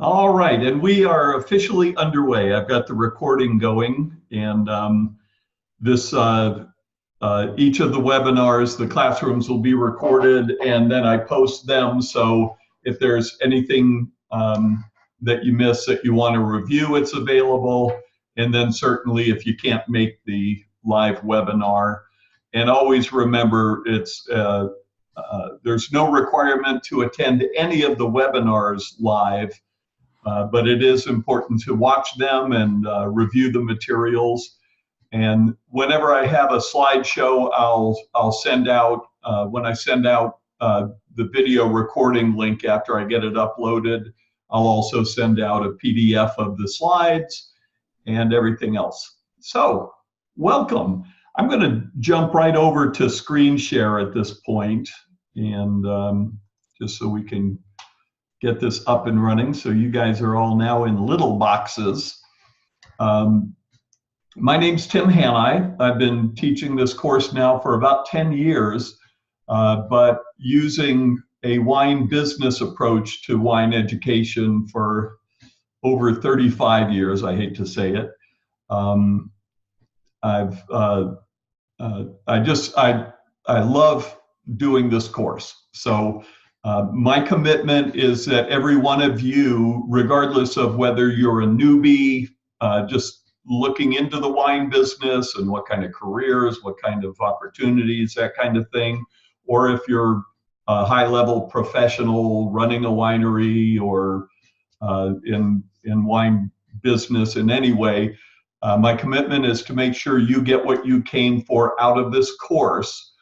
All right, and we are officially underway. I've got the recording going, and this each of the webinars, the classrooms will be recorded, and then I post them. So if there's anything that you miss that you want to review, it's available. And then certainly if you can't make the live webinar, and always remember there's no requirement to attend any of the webinars live. But it is important to watch them and review the materials. And whenever I have a slideshow, I'll send out, when I send out the video recording link after I get it uploaded, I'll also send out a PDF of the slides and everything else. So, welcome. I'm going to jump right over to screen share at this point, and just so we can get this up and running. So you guys are all now in little boxes. My name's Tim Hanai. I've been teaching this course now for about 10 years, but using a wine business approach to wine education for over 35 years, I hate to say it. I love doing this course. So my commitment is that every one of you, regardless of whether you're a newbie, just looking into the wine business and what kind of careers, what kind of opportunities, that kind of thing, or if you're a high-level professional running a winery or in wine business in any way, my commitment is to make sure you get what you came for out of this course.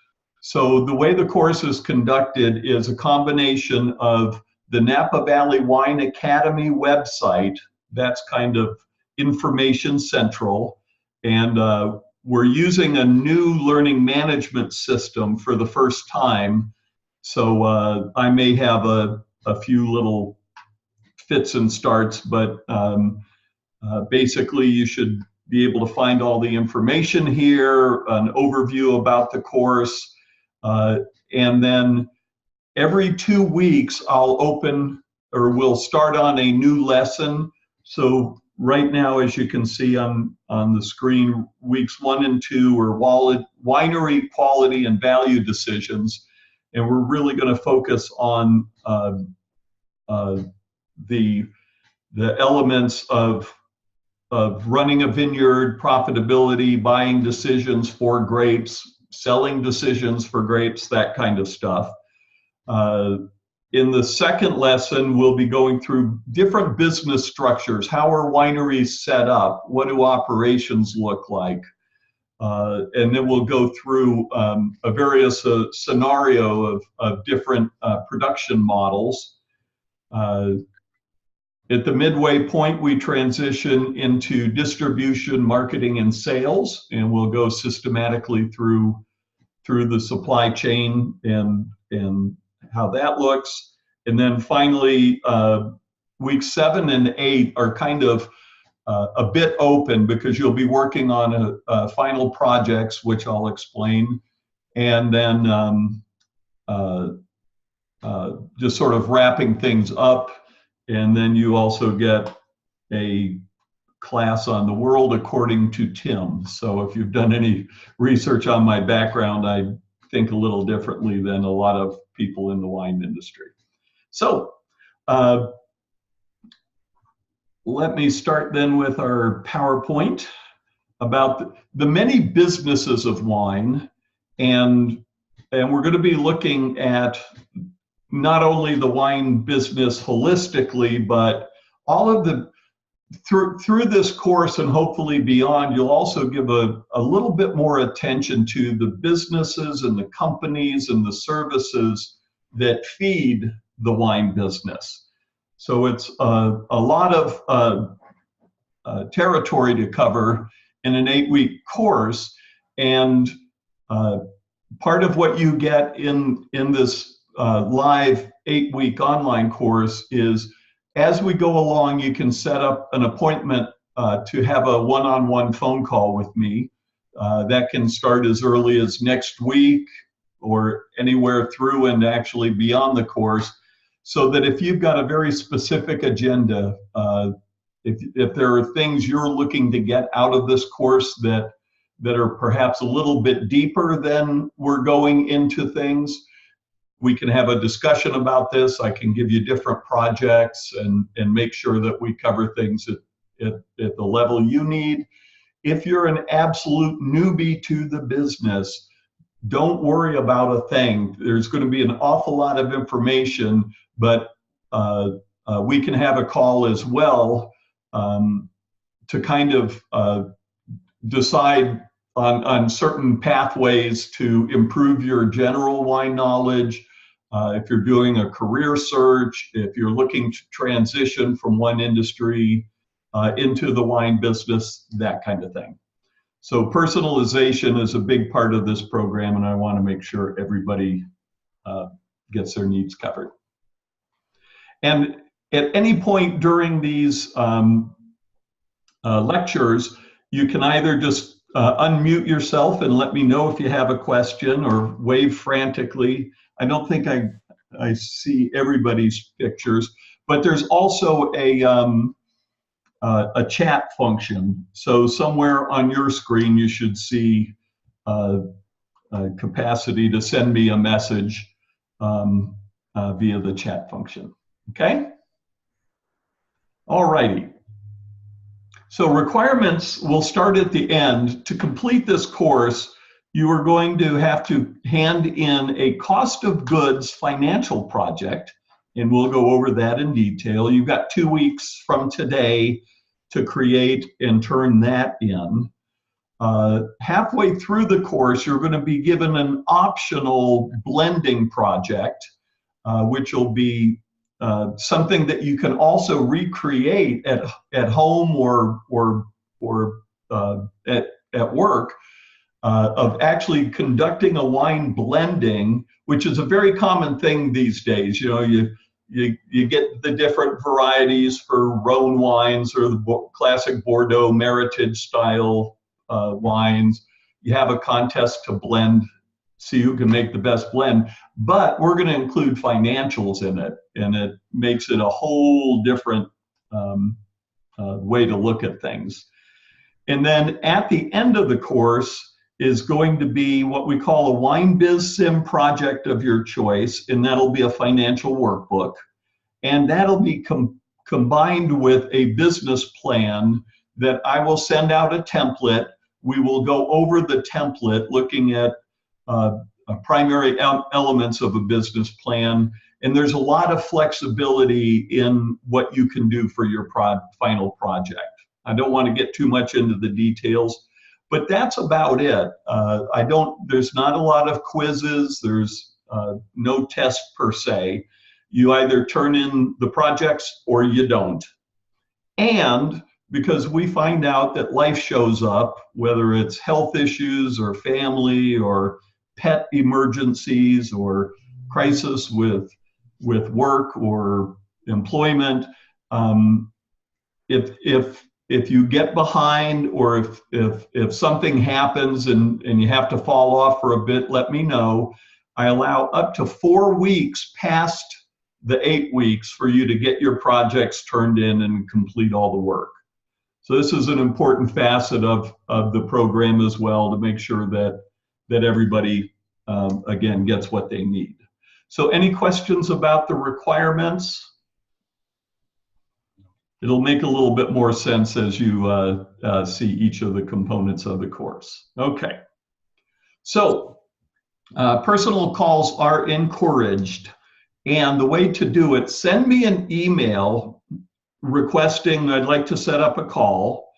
So the way the course is conducted is a combination of the Napa Valley Wine Academy website, that's kind of information central, and we're using a new learning management system for the first time. So I may have a few little fits and starts, but basically you should be able to find all the information here, an overview about the course, and then every 2 weeks I'll open, or we'll start on a new lesson. So right now, as you can see on the screen, weeks 1 and 2 are winery quality and value decisions, and we're really going to focus on the elements of running a vineyard, profitability, buying decisions for grapes, selling decisions for grapes, that kind of stuff. In the second lesson, we'll be going through different business structures. How are wineries set up? What do operations look like? And then we'll go through a various scenario of different production models. At the midway point, we transition into distribution, marketing, and sales, and we'll go systematically through the supply chain and how that looks. And then finally, weeks 7 and 8 are kind of a bit open because you'll be working on final projects, which I'll explain, and then just sort of wrapping things up. And then you also get a class on the world according to Tim. So if you've done any research on my background, I think a little differently than a lot of people in the wine industry. So let me start then with our PowerPoint about the many businesses of wine, and we're going to be looking at not only the wine business holistically, but all of the through this course and hopefully beyond, you'll also give a little bit more attention to the businesses and the companies and the services that feed the wine business. So it's a lot of territory to cover in an 8-week course, and part of what you get in this live 8-week online course is, as we go along, you can set up an appointment to have a one-on-one phone call with me. That can start as early as next week or anywhere through and actually beyond the course. so that if you've got a very specific agenda, if there are things you're looking to get out of this course that are perhaps a little bit deeper than we're going into things, we can have a discussion about this. I can give you different projects and make sure that we cover things at the level you need. If you're an absolute newbie to the business, don't worry about a thing. There's going to be an awful lot of information, but we can have a call as well to kind of decide on certain pathways to improve your general wine knowledge. If you're doing a career search, if you're looking to transition from one industry into the wine business, that kind of thing. So personalization is a big part of this program, and I want to make sure everybody gets their needs covered. And at any point during these lectures, you can either just unmute yourself and let me know if you have a question, or wave frantically. I don't think I see everybody's pictures, but there's also a chat function. So somewhere on your screen you should see a capacity to send me a message via the chat function. Okay? All righty. So requirements will start at the end. To complete this course, you are going to have to hand in a cost of goods financial project, and we'll go over that in detail. You've got 2 weeks from today to create and turn that in. Halfway through the course, you're going to be given an optional blending project, which will be something that you can also recreate at home or at work, of actually conducting a wine blending, which is a very common thing these days. You know, you get the different varieties for Rhone wines or the classic Bordeaux Meritage style wines. You have a contest to blend, see who can make the best blend, but we're going to include financials in it, and it makes it a whole different way to look at things. And then at the end of the course is going to be what we call a wine biz sim project of your choice, and that'll be a financial workbook, and that'll be combined with a business plan that I will send out a template. We will go over the template looking at primary elements of a business plan, and there's a lot of flexibility in what you can do for your final project. I don't want to get too much into the details, but that's about it. There's not a lot of quizzes, there's no test per se. You either turn in the projects or you don't. And because we find out that life shows up, whether it's health issues or family or pet emergencies or crisis with work or employment, if you get behind, or if something happens and you have to fall off for a bit, let me know. I allow up to 4 weeks past the 8 weeks for you to get your projects turned in and complete all the work. So this is an important facet of the program as well, to make sure that everybody, again, gets what they need. So any questions about the requirements? It'll make a little bit more sense as you see each of the components of the course. Okay. So personal calls are encouraged. And the way to do it, send me an email requesting I'd like to set up a call,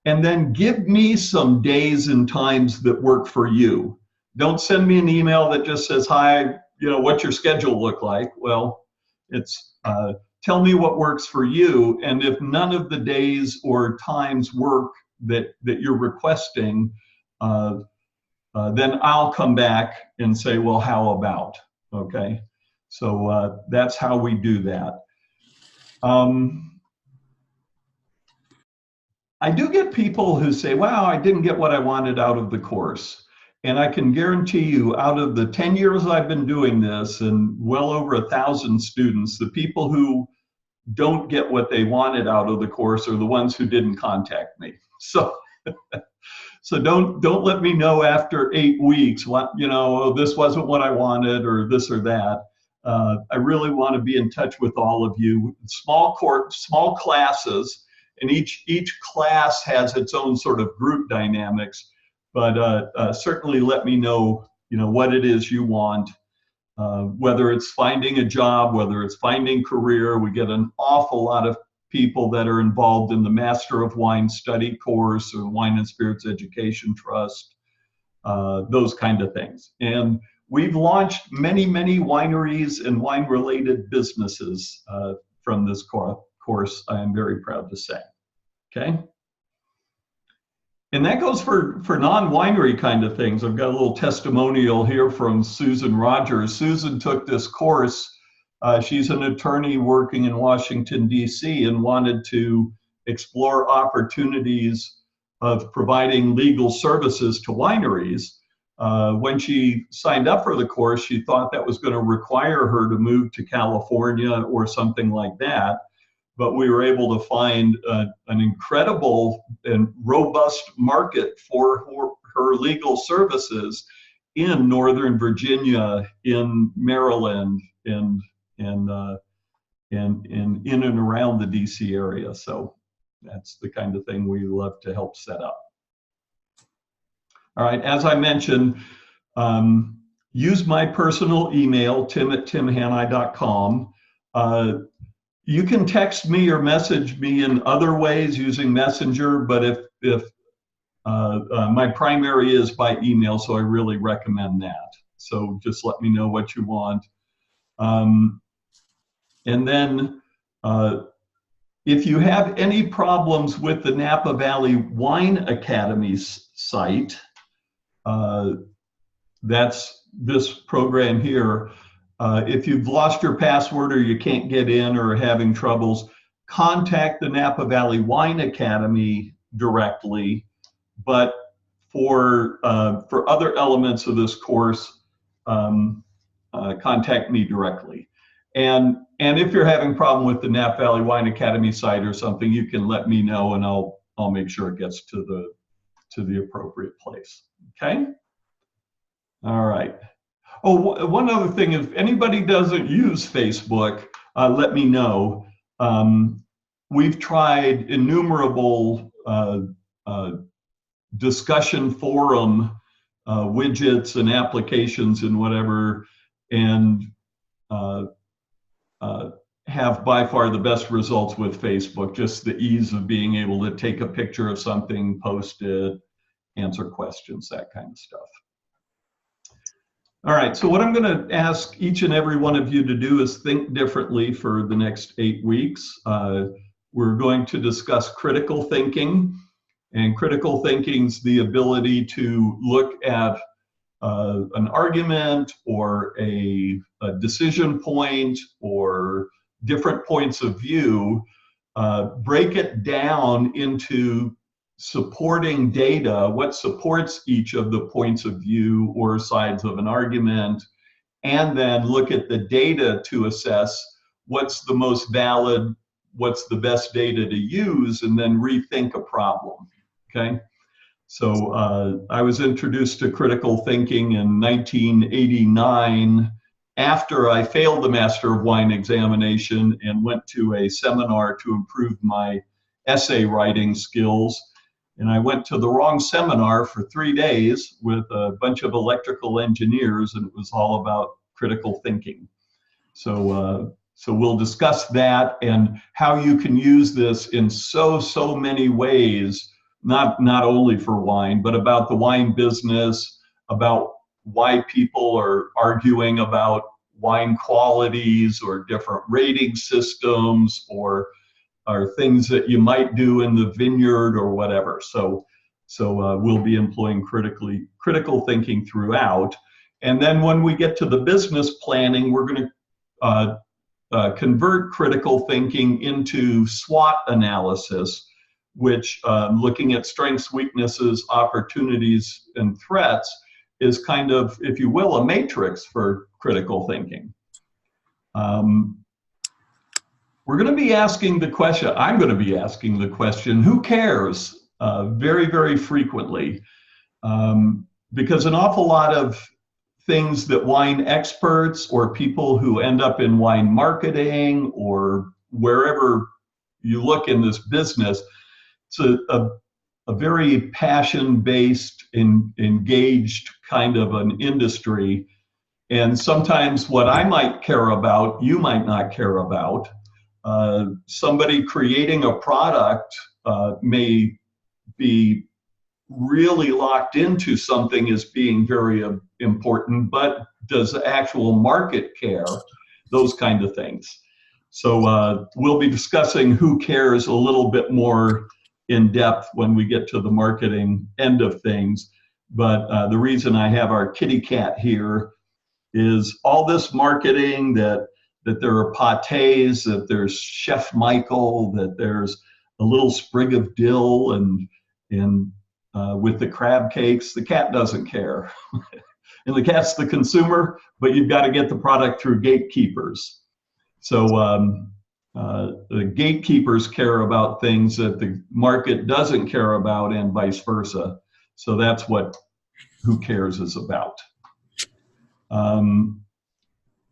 and then give me some days and times that work for you. Don't send me an email that just says, hi, what's your schedule look like? Well, it's tell me what works for you, and if none of the days or times work that you're requesting, then I'll come back and say, well, how about? Okay, so that's how we do that. I do get people who say, wow, I didn't get what I wanted out of the course. And I can guarantee you, out of the 10 years I've been doing this and well over 1,000 students, the people who don't get what they wanted out of the course are the ones who didn't contact me. So, so don't let me know after 8 weeks what, you know, oh, this wasn't what I wanted or this or that. I really want to be in touch with all of you. Small classes, and each class has its own sort of group dynamics. But certainly let me know, you know, what it is you want. Whether it's finding a job, whether it's finding career. We get an awful lot of people that are involved in the Master of Wine study course or Wine and Spirits Education Trust, those kind of things. And we've launched many wineries and wine-related businesses from this course, I am very proud to say. Okay? And that goes for non-winery kind of things. I've got a little testimonial here from Susan Rogers. Susan took this course. She's an attorney working in Washington, D.C., and wanted to explore opportunities of providing legal services to wineries. When she signed up for the course, she thought that was going to require her to move to California or something like that. But we were able to find an incredible and robust market for her legal services in Northern Virginia, in Maryland, and in and around the DC area. So that's the kind of thing we love to help set up. All right, as I mentioned, use my personal email, tim@timhanai.com. You can text me or message me in other ways using Messenger, but if my primary is by email, so I really recommend that. So just let me know what you want. And then if you have any problems with the Napa Valley Wine Academy's site, that's this program here. If you've lost your password or you can't get in or are having troubles, contact the Napa Valley Wine Academy directly. But for other elements of this course, contact me directly. And if you're having a problem with the Napa Valley Wine Academy site or something, you can let me know, and I'll make sure it gets to the appropriate place. Okay. All right. Oh, one other thing, if anybody doesn't use Facebook, let me know. We've tried innumerable discussion forum widgets and applications and whatever, and have by far the best results with Facebook, just the ease of being able to take a picture of something, post it, answer questions, that kind of stuff. All right, so what I'm going to ask each and every one of you to do is think differently for the next 8 weeks. We're going to discuss critical thinking, and critical thinking is the ability to look at an argument or a decision point or different points of view, break it down into supporting data, what supports each of the points of view or sides of an argument, and then look at the data to assess what's the most valid, what's the best data to use, and then rethink a problem, okay? So I was introduced to critical thinking in 1989 after I failed the Master of Wine examination and went to a seminar to improve my essay writing skills. And I went to the wrong seminar for 3 days with a bunch of electrical engineers, and it was all about critical thinking. So we'll discuss that and how you can use this in so many ways, not only for wine, but about the wine business, about why people are arguing about wine qualities or different rating systems or things that you might do in the vineyard or whatever. So we'll be employing critical thinking throughout. And then when we get to the business planning, we're going to convert critical thinking into SWOT analysis, which looking at strengths, weaknesses, opportunities, and threats is kind of, if you will, a matrix for critical thinking. We're going to be asking the question, I'm going to be asking the question, who cares? Very, very frequently. Because an awful lot of things that wine experts or people who end up in wine marketing or wherever you look in this business, it's a very passion-based, engaged kind of an industry. And sometimes what I might care about, you might not care about. Somebody creating a product may be really locked into something as being very important, but does the actual market care? Those kind of things. So we'll be discussing who cares a little bit more in depth when we get to the marketing end of things. But the reason I have our kitty cat here is all this marketing that there are pâtés, that there's Chef Michael, that there's a little sprig of dill, and with the crab cakes, the cat doesn't care. And the cat's the consumer, but you've got to get the product through gatekeepers. So the gatekeepers care about things that the market doesn't care about, and vice versa. So that's what Who Cares is about.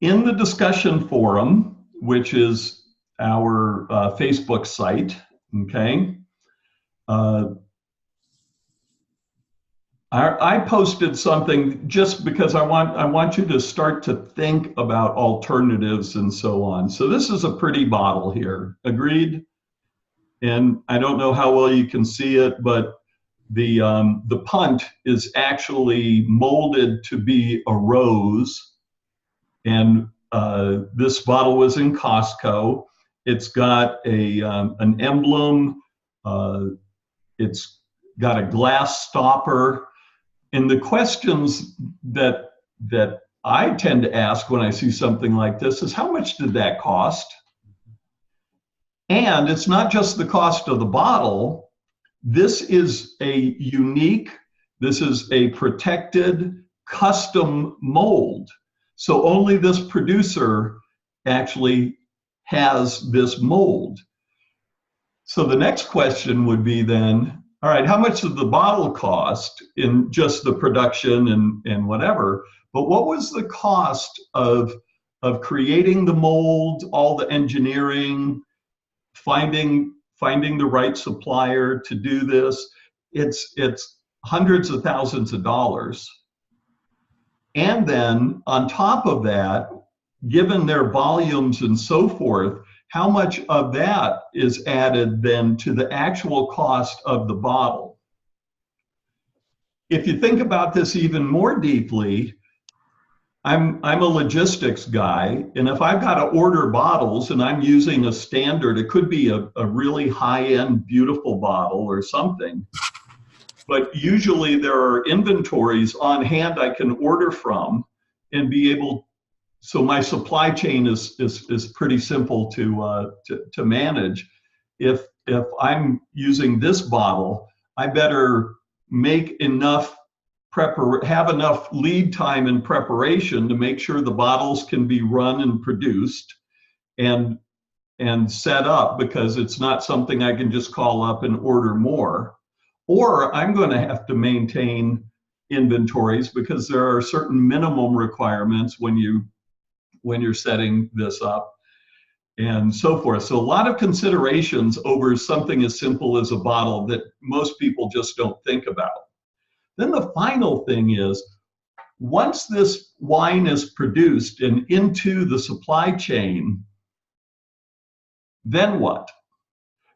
In the discussion forum, which is our Facebook site, okay, I posted something just because I want you to start to think about alternatives and so on. So this is a pretty bottle here, agreed? And I don't know how well you can see it, but the punt is actually molded to be a rose. And this bottle was in Costco. It's got an emblem. It's got a glass stopper. And the questions that I tend to ask when I see something like this is, how much did that cost? And it's not just the cost of the bottle. This is a unique, this is a protected custom mold. So only this producer actually has this mold. So the next question would be then, all right, how much did the bottle cost in just the production and whatever? But what was the cost of creating the mold, all the engineering, finding the right supplier to do this? It's hundreds of thousands of dollars. And then on top of that, given their volumes and so forth, how much of that is added then to the actual cost of the bottle? If you think about this even more deeply, I'm a logistics guy, and if I've got to order bottles and I'm using a standard, it could be a really high-end, beautiful bottle or something, but usually there are inventories on hand I can order from and be able. So my supply chain is pretty simple to manage. If I'm using this bottle, I better make enough have enough lead time in preparation to make sure the bottles can be run and produced and set up, because it's not something I can just call up and order more. Or I'm going to have to maintain inventories because there are certain minimum requirements when you're setting this up and so forth. So a lot of considerations over something as simple as a bottle that most people just don't think about. Then the final thing is, once this wine is produced and into the supply chain, then what?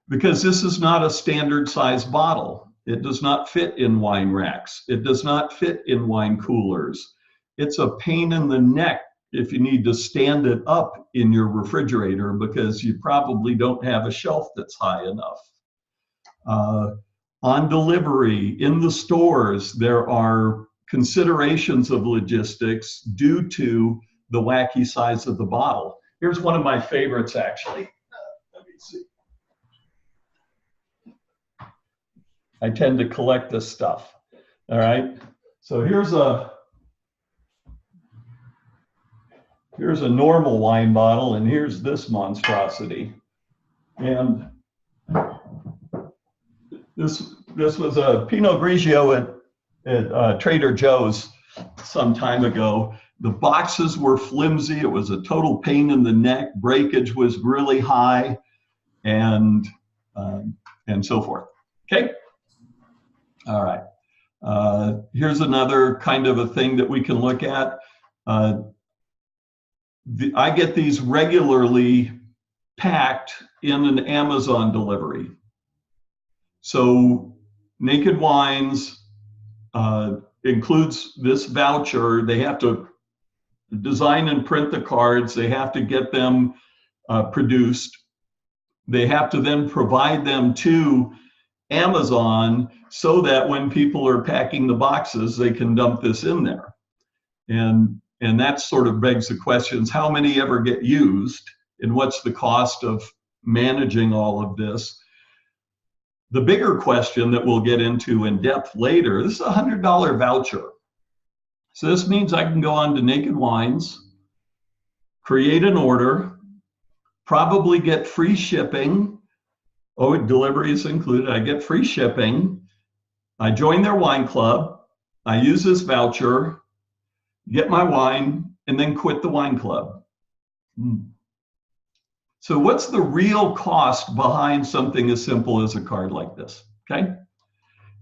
Because this is not a standard size bottle. It does not fit in wine racks. It does not fit in wine coolers. It's a pain in the neck if you need to stand it up in your refrigerator because you probably don't have a shelf that's high enough. On delivery, in the stores, there are considerations of logistics due to the wacky size of the bottle. Here's one of my favorites, actually. Let me see. I tend to collect this stuff. All right. So here's a here's a normal wine bottle, and here's this monstrosity. And this was a Pinot Grigio at Trader Joe's some time ago. The boxes were flimsy. It was a total pain in the neck. Breakage was really high, and so forth. Okay. All right. Here's another kind of a thing that we can look at. I get these regularly packed in an Amazon delivery. So Naked Wines includes this voucher. They have to design and print the cards. They have to get them produced. They have to then provide them to Amazon so that when people are packing the boxes, they can dump this in there. And that sort of begs the questions, how many ever get used, and what's the cost of managing all of this? The bigger question that we'll get into in depth later, this is a $100 voucher. So this means I can go on to Naked Wines, create an order, probably get free shipping. Oh, delivery is included. I get free shipping. I join their wine club. I use this voucher, get my wine, and then quit the wine club. So what's the real cost behind something as simple as a card like this? Okay.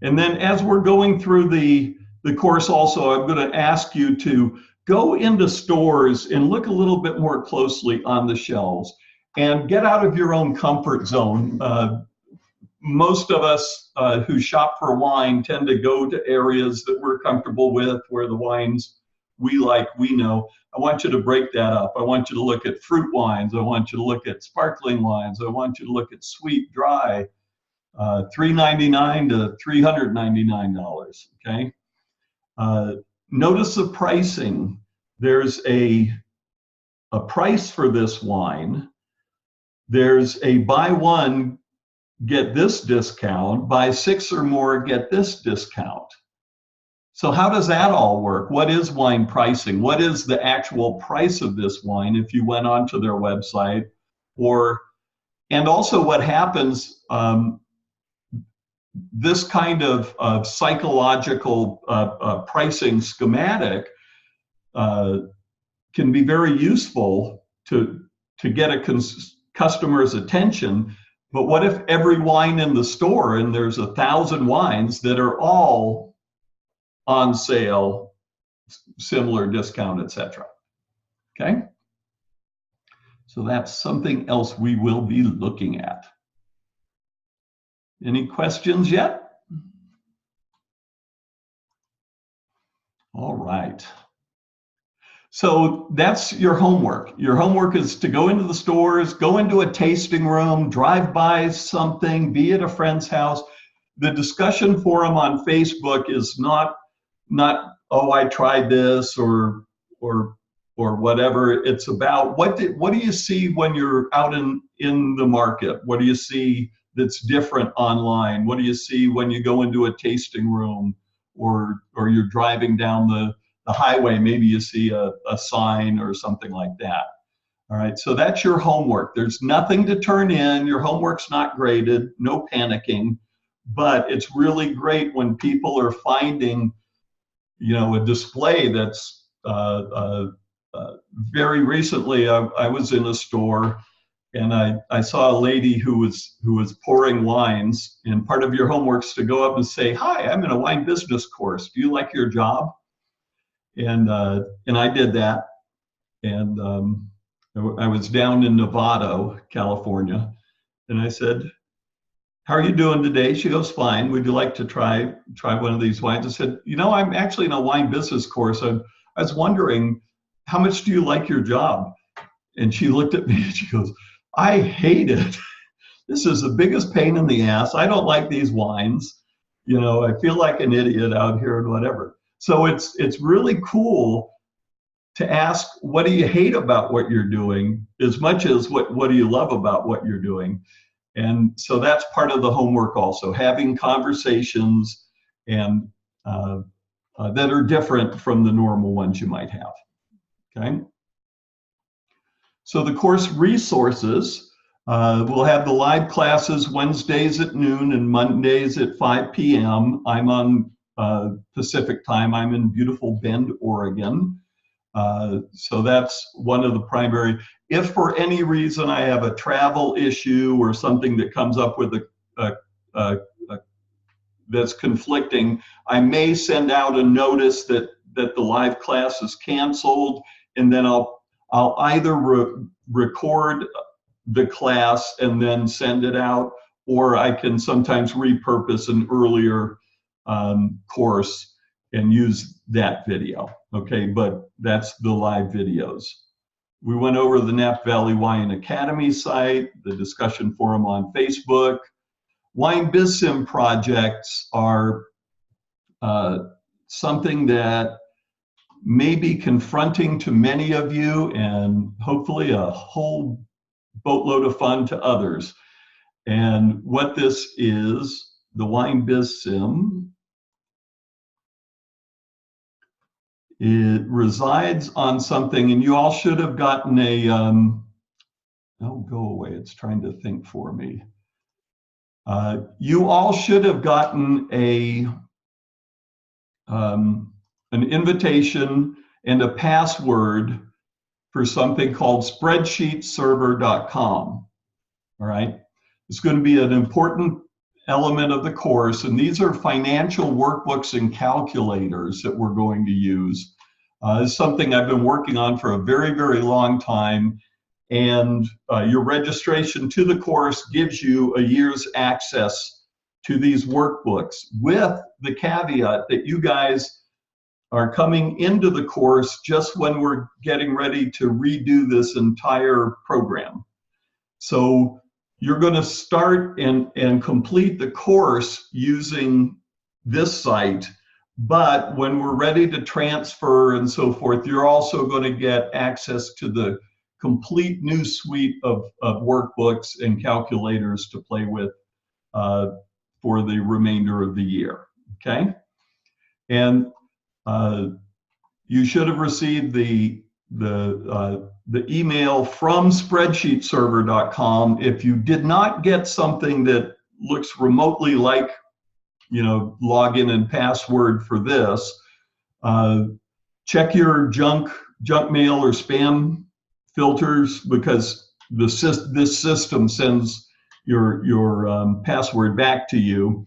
And then as we're going through the course also, I'm going to ask you to go into stores and look a little bit more closely on the shelves and get out of your own comfort zone. Most of us who shop for wine tend to go to areas that we're comfortable with, where the wines we like, we know. I want you to break that up. I want you to look at fruit wines. I want you to look at sparkling wines. I want you to look at sweet, dry, $3.99 to $399, okay? Notice the pricing. There's a price for this wine. There's a buy one, get this discount, buy 6 or more, get this discount. So how does that all work? What is wine pricing? What is the actual price of this wine if you went onto their website? And also what happens, this kind of psychological pricing schematic can be very useful to get a customer's attention. But what if every wine in the store, and there's 1,000 wines that are all on sale, similar discount, etc. Okay? So that's something else we will be looking at. Any questions yet? All right. So that's your homework. Your homework is to go into the stores, go into a tasting room, drive by something, be at a friend's house. The discussion forum on Facebook is not oh, I tried this or whatever. It's about what do you see when you're out in the market? What do you see that's different online? What do you see when you go into a tasting room or you're driving down the highway? Maybe you see a sign or something like that. All right, so that's your homework. There's nothing to turn in. Your homework's not graded, no panicking, but it's really great when people are finding, you know, a display that's very recently I was in a store and I saw a lady who was pouring wines, and part of your homework is to go up and say, "Hi, I'm in a wine business course. Do you like your job?" And I did that, and I was down in Novato, California, and I said, "How are you doing today?" She goes, "Fine. Would you like to try one of these wines?" I said, "You know, I'm actually in a wine business course. I was wondering, how much do you like your job?" And she looked at me and she goes, "I hate it. This is the biggest pain in the ass. I don't like these wines. You know, I feel like an idiot out here and whatever." So it's really cool to ask, what do you hate about what you're doing, as much as what do you love about what you're doing? And so that's part of the homework also, having conversations and that are different from the normal ones you might have, okay? So the course resources, we'll have the live classes Wednesdays at noon and Mondays at 5 p.m. I'm on Pacific time. I'm in beautiful Bend, Oregon. So that's one of the primary. If for any reason I have a travel issue or something that comes up with a that's conflicting, I may send out a notice that the live class is canceled, and then I'll either record the class and then send it out, or I can sometimes repurpose an earlier course and use that video. Okay, but that's the live videos. We went over the Napa Valley Wine Academy site, the discussion forum on Facebook. Wine BizSim projects are something that may be confronting to many of you and hopefully a whole boatload of fun to others. And what this is, the Wine BizSim, it resides on something, and you all should have gotten a, oh, go away, it's trying to think for me. You all should have gotten an invitation and a password for something called SpreadsheetServer.com. All right, it's going to be an important element of the course, and these are financial workbooks and calculators that we're going to use. It's something I've been working on for a very, very long time, and your registration to the course gives you a year's access to these workbooks, with the caveat that you guys are coming into the course just when we're getting ready to redo this entire program. So you're going to start and complete the course using this site, but when we're ready to transfer and so forth, you're also going to get access to the complete new suite of workbooks and calculators to play with for the remainder of the year, okay? And you should have received the email from SpreadsheetServer.com. If you did not get something that looks remotely like, you know, login and password for this, check your junk mail or spam filters, because this system sends your password back to you,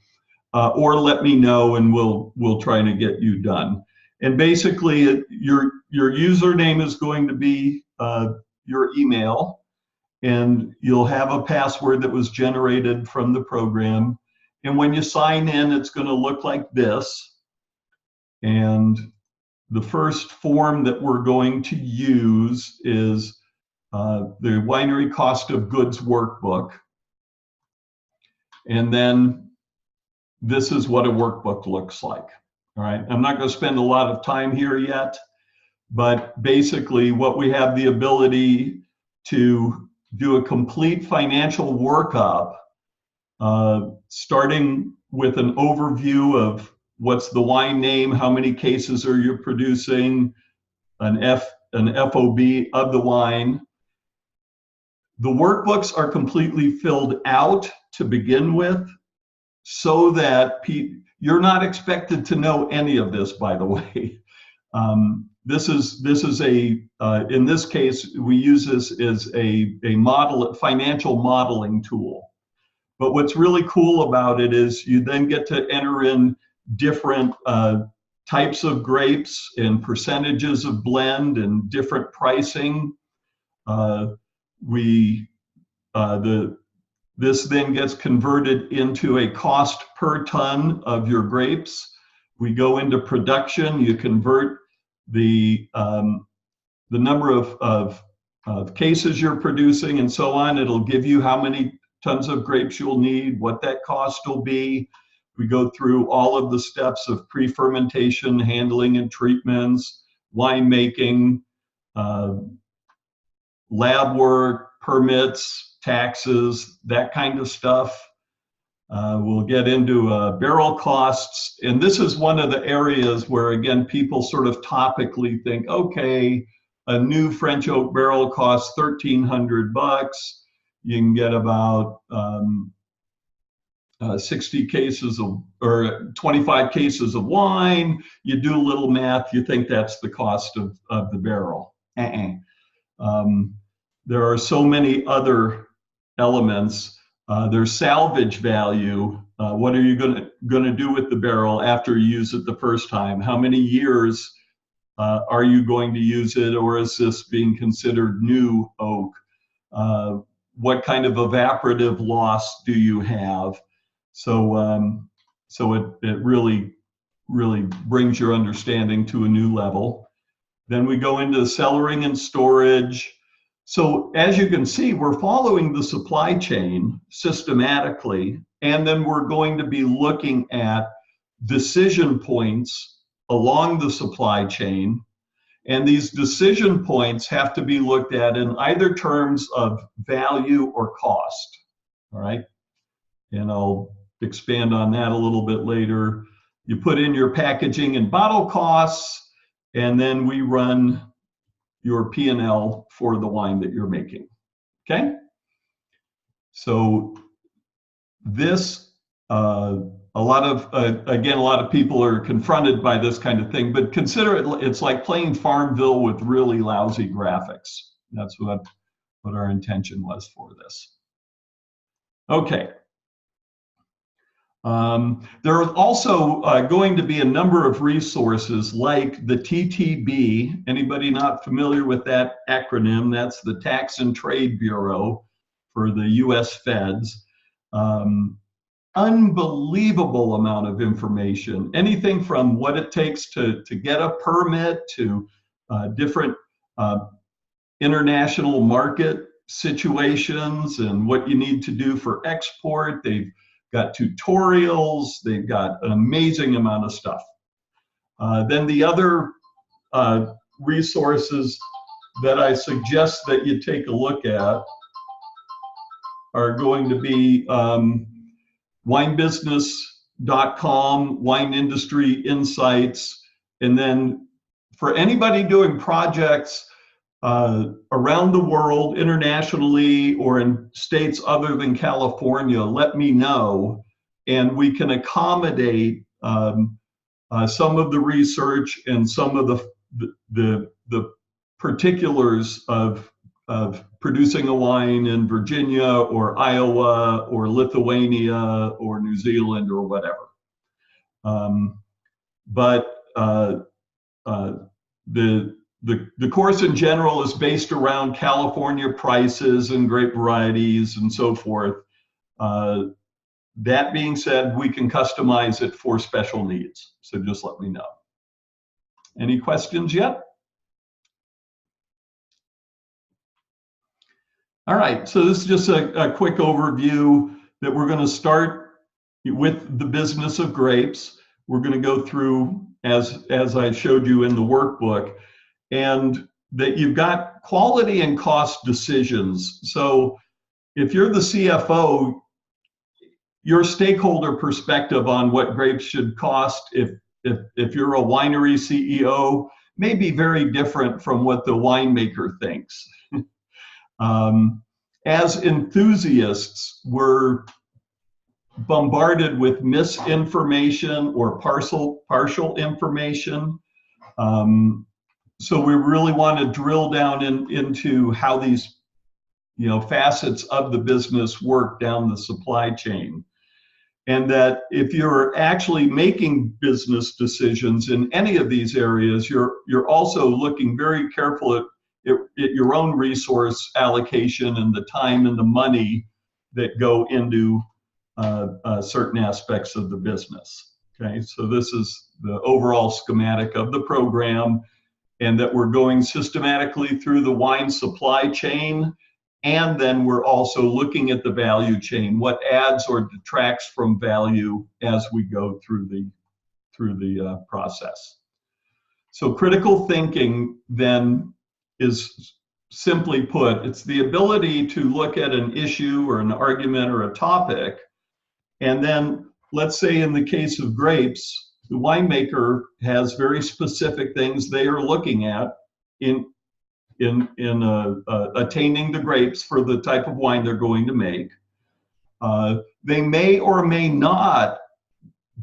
or let me know and we'll try to get you done. And basically, your username is going to be your email, and you'll have a password that was generated from the program. And when you sign in, it's going to look like this. And the first form that we're going to use is the Winery Cost of Goods Workbook. And then this is what a workbook looks like. All right, I'm not going to spend a lot of time here yet, but basically what we have the ability to do a complete financial workup, starting with an overview of what's the wine name, how many cases are you producing, an FOB of the wine. The workbooks are completely filled out to begin with, so that you're not expected to know any of this, by the way. This is a, in this case, we use this as a financial modeling tool. But what's really cool about it is you then get to enter in different types of grapes and percentages of blend and different pricing. This then gets converted into a cost per ton of your grapes. We go into production, you convert the number of cases you're producing and so on. It'll give you how many tons of grapes you'll need, what that cost will be. We go through all of the steps of pre-fermentation, handling and treatments, winemaking, lab work, permits, taxes, that kind of stuff. We'll get into barrel costs. And this is one of the areas where, again, people sort of topically think, okay, a new French oak barrel costs $1,300. You can get about 60 cases of, or 25 cases of wine. You do a little math, you think that's the cost of the barrel. There are so many other elements. There's salvage value. What are you gonna do with the barrel after you use it the first time? How many years are you going to use it, or is this being considered new oak? What kind of evaporative loss do you have? So, so it really brings your understanding to a new level. Then we go into cellaring and storage. So as you can see, we're following the supply chain systematically, and then we're going to be looking at decision points along the supply chain. And these decision points have to be looked at in either terms of value or cost, all right? And I'll expand on that a little bit later. You put in your packaging and bottle costs, and then we run your P&L for the wine that you're making, okay? So this, a lot of people are confronted by this kind of thing, but consider it, it's like playing Farmville with really lousy graphics. That's what our intention was for this. Okay. There are also going to be a number of resources like the TTB. Anybody not familiar with that acronym? That's the Tax and Trade Bureau for the US Feds. Unbelievable amount of information. Anything from what it takes to get a permit to different international market situations and what you need to do for export. They've got tutorials, they've got an amazing amount of stuff. Then the other resources that I suggest that you take a look at are going to be winebusiness.com, Wine Industry Insights, and then for anybody doing projects around the world, internationally, or in states other than California, let me know, and we can accommodate some of the research and some of the particulars of producing a wine in Virginia or Iowa or Lithuania or New Zealand or whatever. The course in general is based around California prices and grape varieties and so forth. That being said, we can customize it for special needs. So just let me know. Any questions yet? All right, so this is just a quick overview that we're going to start with the business of grapes. We're going to go through, as I showed you in the workbook, and that you've got quality and cost decisions. So if you're the CFO, your stakeholder perspective on what grapes should cost, if you're a winery CEO, may be very different from what the winemaker thinks. As enthusiasts, we're bombarded with misinformation or partial information. So we really want to drill down into how these, facets of the business work down the supply chain. And that if you're actually making business decisions in any of these areas, you're also looking very careful at your own resource allocation and the time and the money that go into certain aspects of the business. Okay, so this is the overall schematic of the program, and that we're going systematically through the wine supply chain, and then we're also looking at the value chain, what adds or detracts from value as we go through the process. So critical thinking then is, simply put, it's the ability to look at an issue or an argument or a topic, and then let's say in the case of grapes, the winemaker has very specific things they are looking at in attaining the grapes for the type of wine they're going to make. They may or may not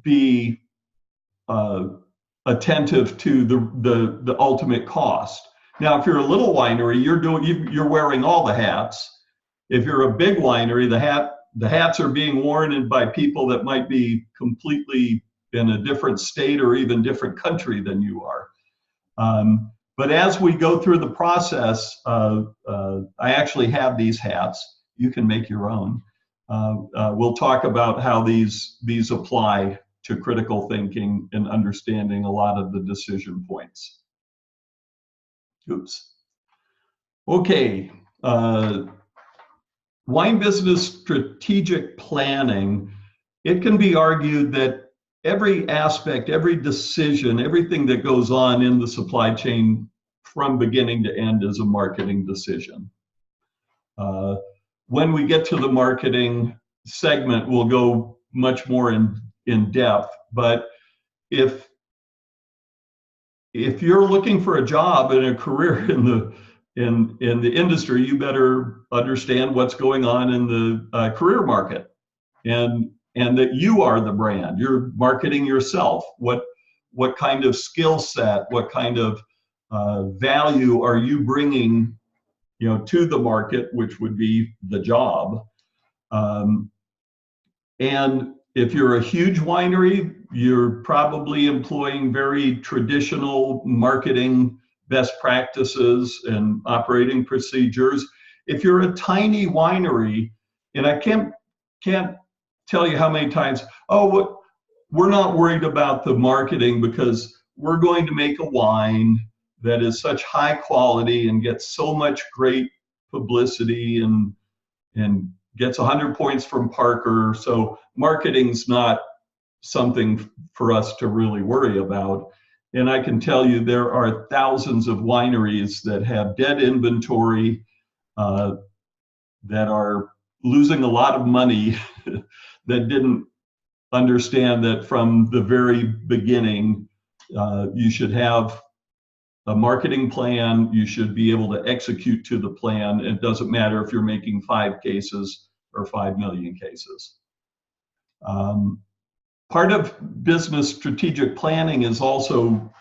be attentive to the ultimate cost. Now, if you're a little winery, you're wearing all the hats. If you're a big winery, the hats are being worn by people that might be completely in a different state or even different country than you are. But as we go through the process, I actually have these hats. You can make your own. We'll talk about how these apply to critical thinking and understanding a lot of the decision points. Oops. Okay. Wine business strategic planning, it can be argued that every aspect, every decision, everything that goes on in the supply chain from beginning to end is a marketing decision. When we get to the marketing segment, we'll go much more in depth, but if you're looking for a job and a career in the industry, you better understand what's going on in the career market, and that you are the brand. You're marketing yourself. What kind of skill set, what kind of value are you bringing, to the market, which would be the job. And if you're a huge winery, you're probably employing very traditional marketing best practices and operating procedures. If you're a tiny winery, and I can't tell you how many times, we're not worried about the marketing because we're going to make a wine that is such high quality and gets so much great publicity and gets 100 points from Parker. So marketing's not something for us to really worry about. And I can tell you there are thousands of wineries that have dead inventory, that are losing a lot of money that didn't understand that from the very beginning, you should have a marketing plan. You should be able to execute to the plan. It doesn't matter if you're making 5 cases or 5 million cases. Part of business strategic planning is also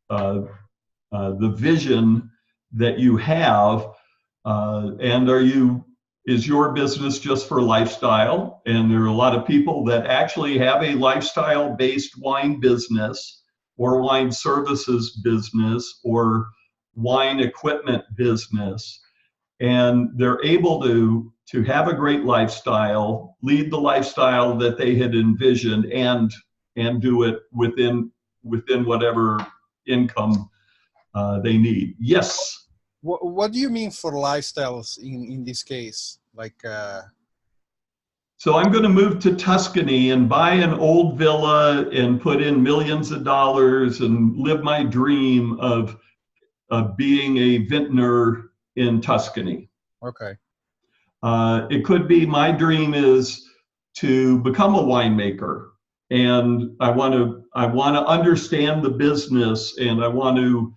the vision that you have, and is your business just for lifestyle? And there are a lot of people that actually have a lifestyle-based wine business or wine services business or wine equipment business, and they're able to have a great lifestyle, lead the lifestyle that they had envisioned, and do it within whatever income they need. Yes. What do you mean for lifestyles in this case? So I'm going to move to Tuscany and buy an old villa and put in millions of dollars and live my dream of being a vintner in Tuscany. Okay. It could be my dream is to become a winemaker, and I want to understand the business, and I want to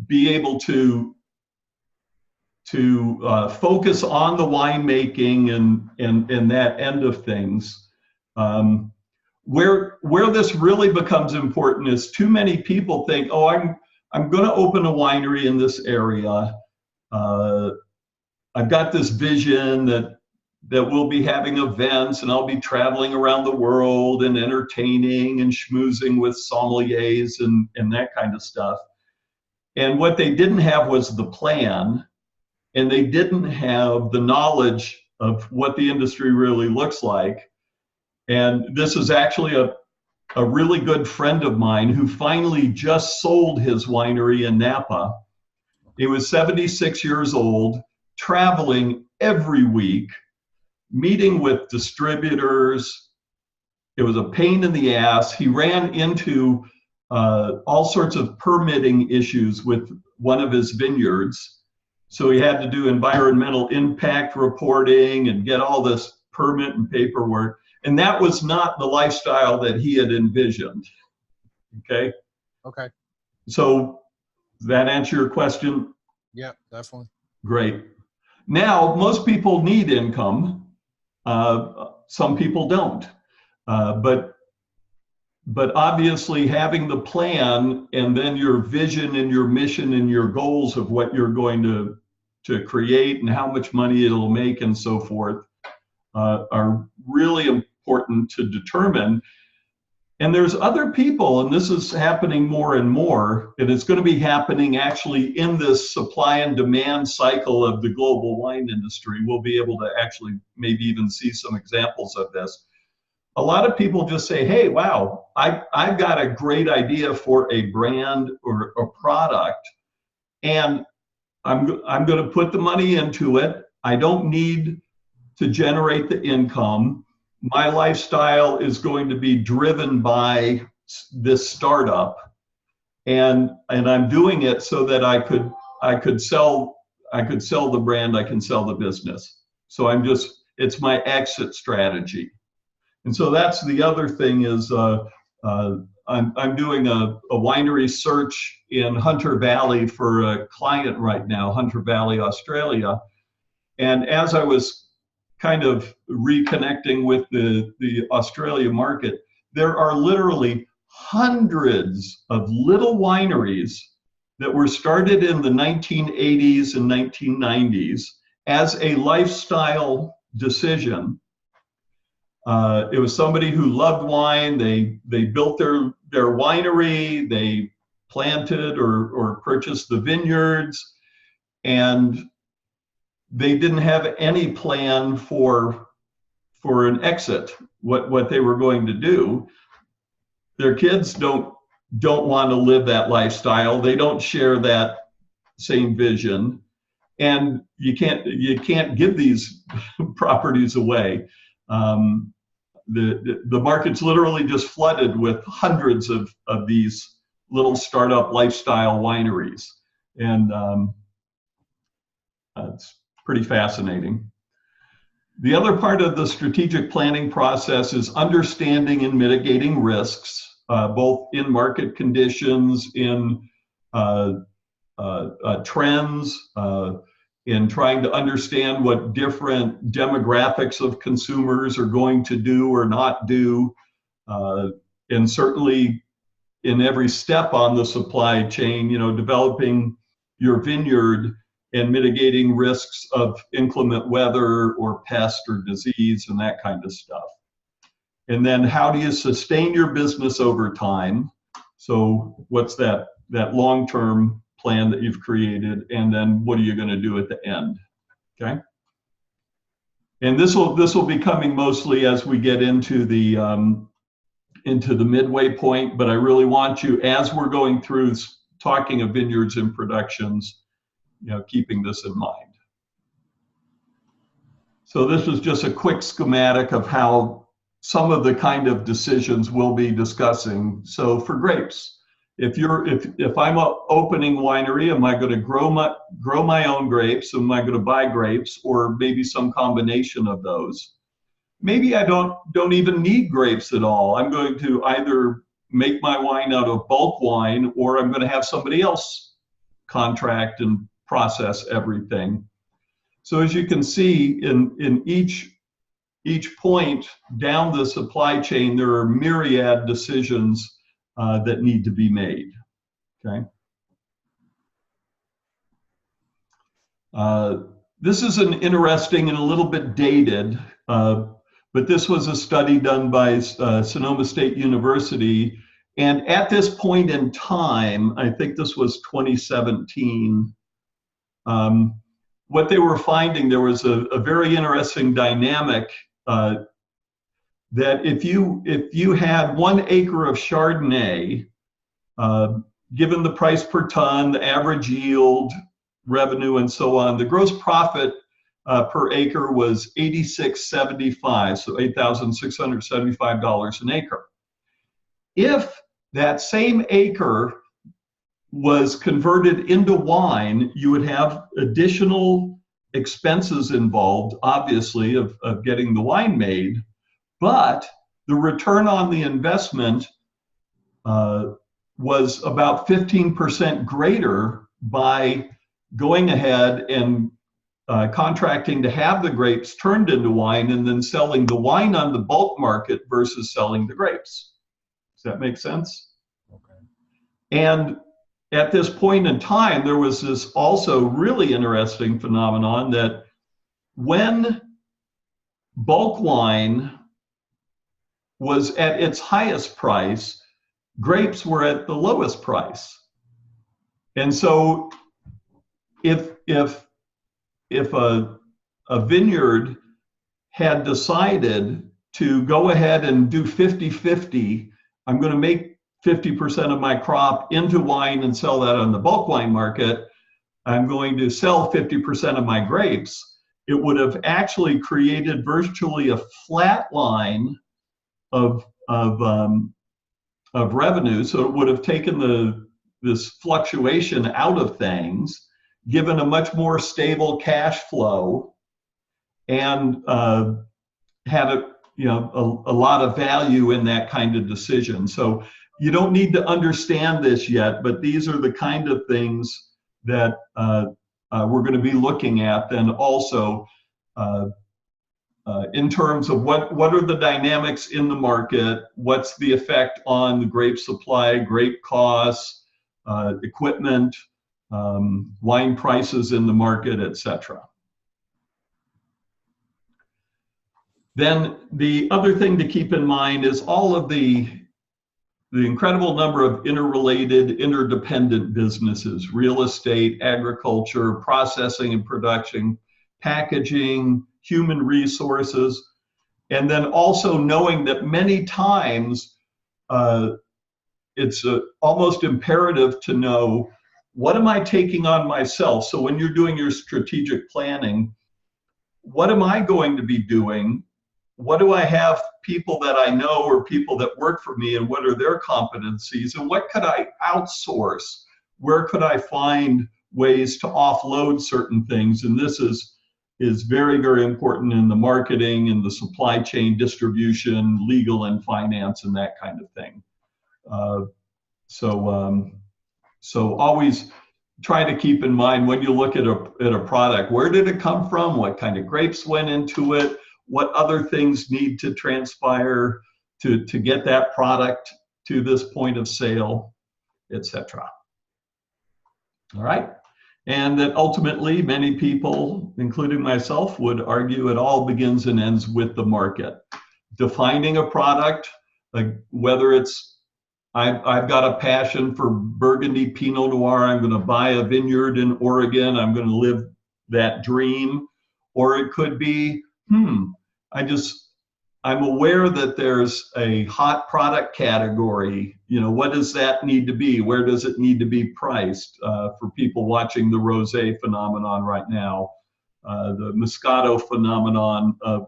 be able to focus on the winemaking and that end of things. Where this really becomes important is too many people think, oh, I'm going to open a winery in this area. I've got this vision that we'll be having events and I'll be traveling around the world and entertaining and schmoozing with sommeliers and that kind of stuff. And what they didn't have was the plan, and they didn't have the knowledge of what the industry really looks like. And this is actually a really good friend of mine who finally just sold his winery in Napa. He was 76 years old, traveling every week, meeting with distributors. It was a pain in the ass. He ran into all sorts of permitting issues with one of his vineyards. So he had to do environmental impact reporting and get all this permit and paperwork. And that was not the lifestyle that he had envisioned. Okay. Okay. So Does that answer your question? Yeah, definitely. Great. Now, most people need income. Some people don't. But obviously having the plan and then your vision and your mission and your goals of what you're going to create and how much money it'll make and so forth are really important to determine. And there's other people, and this is happening more and more, and it's going to be happening actually in this supply and demand cycle of the global wine industry. We'll be able to actually maybe even see some examples of this. A lot of people just say, hey, wow, I've got a great idea for a brand or a product, and I'm going to put the money into it. I don't need to generate the income. My lifestyle is going to be driven by this startup, and I'm doing it so that I could sell the brand, I can sell the business. So it's my exit strategy. And so that's the other thing is I'm doing a winery search in Hunter Valley for a client right now, Hunter Valley, Australia. And as I was kind of reconnecting with the Australia market, there are literally hundreds of little wineries that were started in the 1980s and 1990s as a lifestyle decision. It was somebody who loved wine. They built their winery. They planted or purchased the vineyards, and they didn't have any plan for an exit. What they were going to do. Their kids don't want to live that lifestyle. They don't share that same vision, and you can't give these properties away. The market's literally just flooded with hundreds of these little startup lifestyle wineries, and it's pretty fascinating. The other part of the strategic planning process is understanding and mitigating risks, both in market conditions, in trends, in trying to understand what different demographics of consumers are going to do or not do, and certainly in every step on the supply chain, developing your vineyard and mitigating risks of inclement weather or pest or disease and that kind of stuff. And then how do you sustain your business over time? So what's that long-term plan that you've created, and then what are you going to do at the end? Okay. And this will be coming mostly as we get into the midway point, but I really want you, as we're going through talking of vineyards and productions, keeping this in mind. So this is just a quick schematic of how some of the kind of decisions we'll be discussing. So for grapes, if I'm an opening winery, am I going to grow my own grapes? Am I going to buy grapes, or maybe some combination of those? Maybe I don't even need grapes at all. I'm going to either make my wine out of bulk wine, or I'm going to have somebody else contract and process everything. So as you can see, in each point down the supply chain, there are myriad decisions that need to be made. Okay. This is an interesting and a little bit dated, but this was a study done by Sonoma State University. And at this point in time, I think this was 2017, what they were finding, there was a very interesting dynamic that if you had 1 acre of Chardonnay, given the price per ton, the average yield, revenue, and so on, the gross profit per acre was $86.75, so $8,675 an acre. If that same acre was converted into wine, you would have additional expenses involved, obviously, of getting the wine made, but the return on the investment was about 15% greater by going ahead and contracting to have the grapes turned into wine and then selling the wine on the bulk market versus selling the grapes. Does that make sense? Okay. And at this point in time, there was this also really interesting phenomenon that when bulk wine was at its highest price, grapes were at the lowest price. And so if a vineyard had decided to go ahead and do 50-50, I'm going to make 50% of my crop into wine and sell that on the bulk wine market, I'm going to sell 50% of my grapes, it would have actually created virtually a flat line of revenue. So it would have taken this fluctuation out of things, given a much more stable cash flow, and had a lot of value in that kind of decision. So you don't need to understand this yet, but these are the kind of things that we're going to be looking at. And also in terms of what are the dynamics in the market, what's the effect on the grape supply, grape costs, equipment, wine prices in the market, etc. Then the other thing to keep in mind is all of the incredible number of interrelated, interdependent businesses: real estate, agriculture, processing and production, packaging, human resources, and then also knowing that many times it's almost imperative to know, what am I taking on myself? So when you're doing your strategic planning, what am I going to be doing? What do I have people that I know or people that work for me, and what are their competencies, and what could I outsource? Where could I find ways to offload certain things? And this is very, very important in the marketing and the supply chain, distribution, legal and finance, and that kind of thing. So always try to keep in mind, when you look at a product, where did it come from? What kind of grapes went into it? What other things need to transpire to get that product to this point of sale, etc. All right. And that ultimately many people, including myself, would argue it all begins and ends with the market. Defining a product, like whether it's I've got a passion for Burgundy Pinot Noir, I'm going to buy a vineyard in Oregon, I'm going to live that dream. Or it could be, I'm aware that there's a hot product category. What does that need to be? Where does it need to be priced? For people watching the rosé phenomenon right now, the Moscato phenomenon of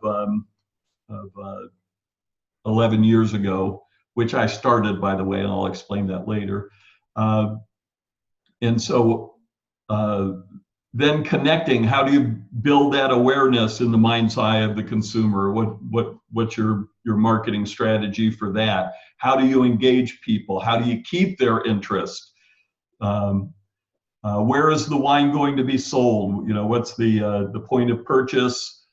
11 years ago, which I started, by the way, and I'll explain that later. And so then connecting, how do you build that awareness in the mind's eye of the consumer? What's your marketing strategy for that? How do you engage people? How do you keep their interest? Where is the wine going to be sold? What's the point of purchase?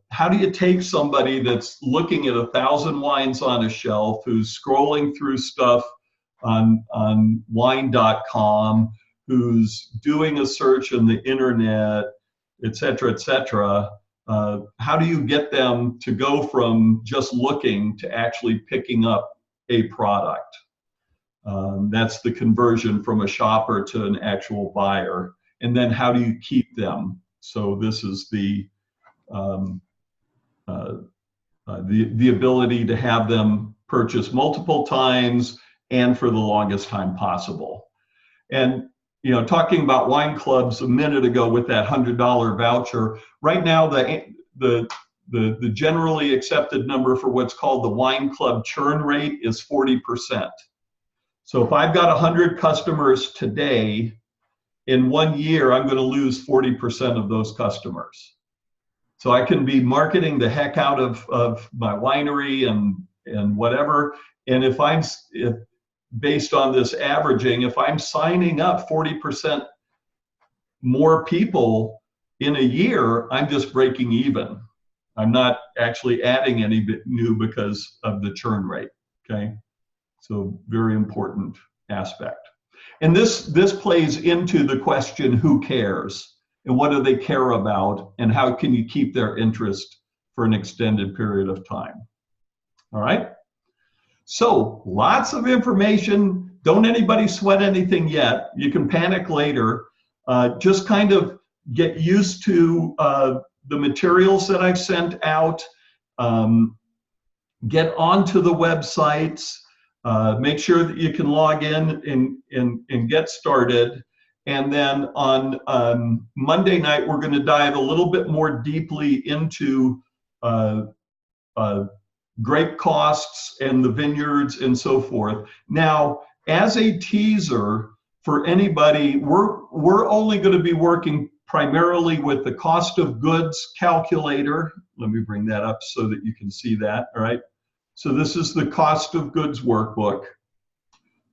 How do you take somebody that's looking at 1,000 wines on a shelf, who's scrolling through stuff on wine.com, who's doing a search on the internet, et cetera, et cetera? How do you get them to go from just looking to actually picking up a product? That's the conversion from a shopper to an actual buyer. And then how do you keep them? So this is the ability to have them purchase multiple times and for the longest time possible. And talking about wine clubs a minute ago with that $100 voucher, right now the generally accepted number for what's called the wine club churn rate is 40%. So if I've got 100 customers today, in 1 year, I'm going to lose 40% of those customers. So I can be marketing the heck out of my winery and whatever. And if based on this averaging, if I'm signing up 40% more people in a year, I'm just breaking even. I'm not actually adding any new because of the churn rate, okay? So very important aspect. And this plays into the question, who cares? And what do they care about? And how can you keep their interest for an extended period of time? All right? So lots of information. Don't anybody sweat anything yet. You can panic later. Just kind of get used to the materials that I've sent out. Get onto the websites. Make sure that you can log in and get started. And then on Monday night, we're going to dive a little bit more deeply into grape costs and the vineyards and so forth. Now, as a teaser for anybody, we're only going to be working primarily with the cost of goods calculator. Let me bring that up so that you can see that, all right? So this is the cost of goods workbook.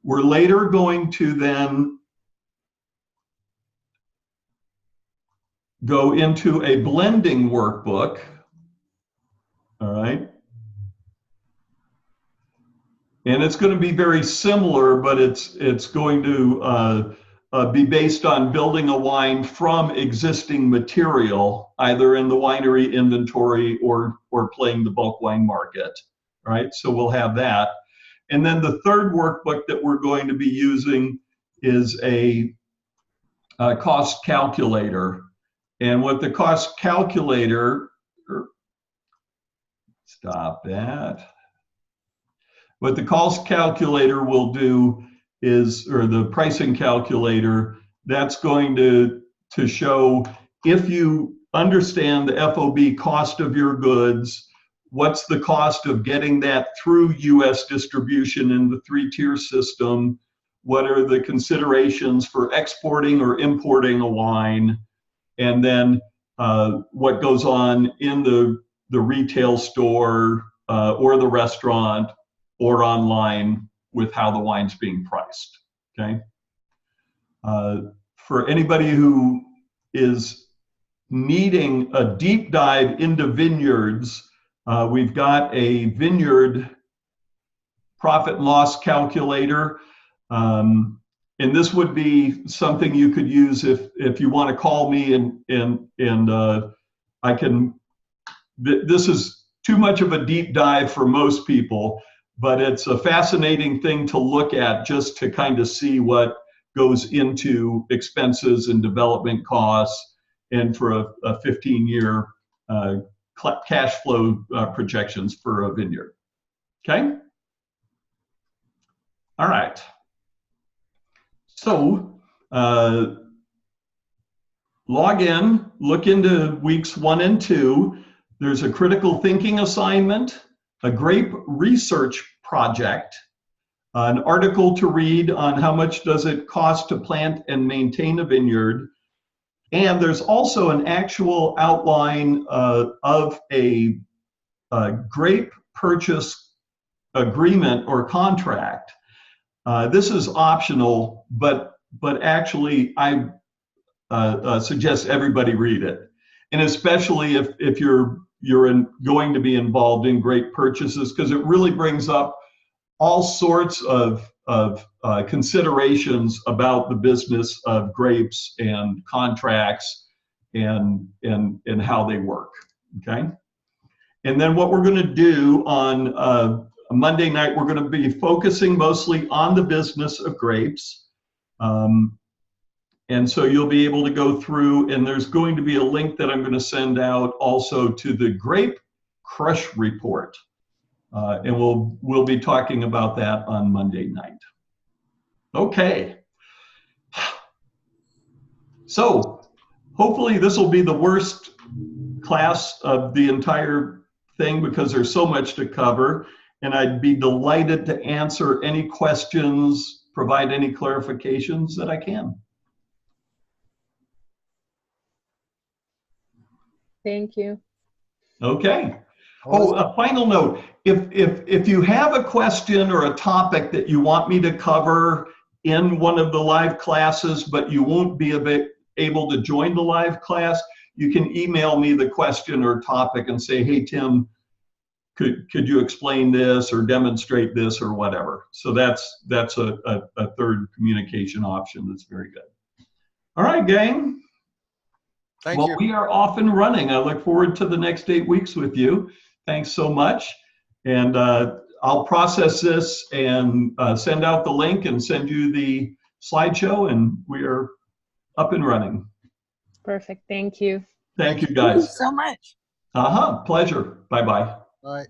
We're later going to then go into a blending workbook, all right? And it's going to be very similar, but it's going to be based on building a wine from existing material, either in the winery inventory or playing the bulk wine market, right? So we'll have that. And then the third workbook that we're going to be using is a cost calculator. And what the cost calculator, stop that. What the cost calculator will do is, or the pricing calculator, that's going to show if you understand the FOB cost of your goods, what's the cost of getting that through US distribution in the 3-tier system, what are the considerations for exporting or importing a wine, and then what goes on in the retail store or the restaurant or online with how the wine's being priced, okay? For anybody who is needing a deep dive into vineyards, we've got a vineyard profit and loss calculator. And this would be something you could use if you want to call me and I can, this is too much of a deep dive for most people, but it's a fascinating thing to look at just to kind of see what goes into expenses and development costs and for a 15-year cash flow projections for a vineyard, okay? All right. So log in, look into weeks 1 and 2. There's a critical thinking assignment, a grape research project, an article to read on how much does it cost to plant and maintain a vineyard. And there's also an actual outline of a grape purchase agreement or contract. This is optional, but actually I suggest everybody read it. And especially if you're going to be involved in grape purchases, because it really brings up all sorts of considerations about the business of grapes and contracts and how they work, okay? And then what we're going to do on Monday night, we're going to be focusing mostly on the business of grapes. And so you'll be able to go through, and there's going to be a link that I'm going to send out also to the grape crush report. And we'll be talking about that on Monday night. Okay. So hopefully this will be the worst class of the entire thing because there's so much to cover. And I'd be delighted to answer any questions, provide any clarifications that I can. Thank you. Okay. Oh, a final note. If you have a question or a topic that you want me to cover in one of the live classes, but you won't be able to join the live class, you can email me the question or topic and say, hey, Tim, could you explain this or demonstrate this or whatever. So that's a third communication option that's very good. All right, gang. Thank Well, you. we are off and running. I look forward to the next 8 weeks with you. Thanks so much. And I'll process this and send out the link and send you the slideshow, and we are up and running. Perfect. Thank you. Thank you, Thank you guys. so much. Pleasure. Bye-bye. Bye.